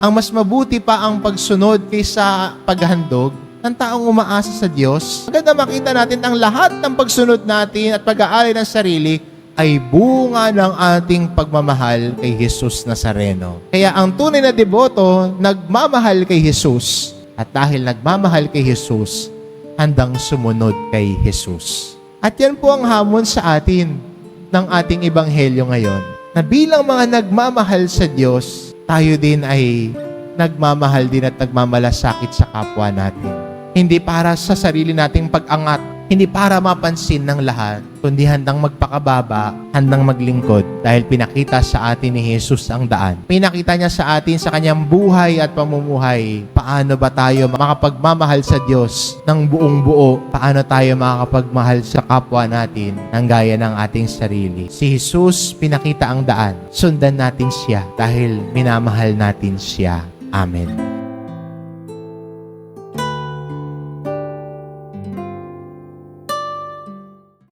Ang mas mabuti pa ang pagsunod kaysa paghandog ng taong umaasa sa Diyos. Maganda makita natin ang lahat ng pagsunod natin at pag-aari ng sarili ay bunga ng ating pagmamahal kay Jesus Nazareno. Kaya ang tunay na deboto, nagmamahal kay Jesus. At dahil nagmamahal kay Jesus, handang sumunod kay Jesus. At yan po ang hamon sa atin ng ating ebanghelyo ngayon. Na bilang mga nagmamahal sa Diyos, tayo din ay nagmamahal din at nagmamalasakit sa kapwa natin. Hindi para sa sarili nating pag-angat, hindi para mapansin ng lahat, kundi handang magpakababa, handang maglingkod dahil pinakita sa atin ni Jesus ang daan. Pinakita niya sa atin sa kanyang buhay at pamumuhay. Paano ba tayo makapagmamahal sa Diyos ng buong buo? Paano tayo makakapagmahal sa kapwa natin ng gaya ng ating sarili? Si Jesus pinakita ang daan. Sundan natin siya dahil minamahal natin siya. Amen.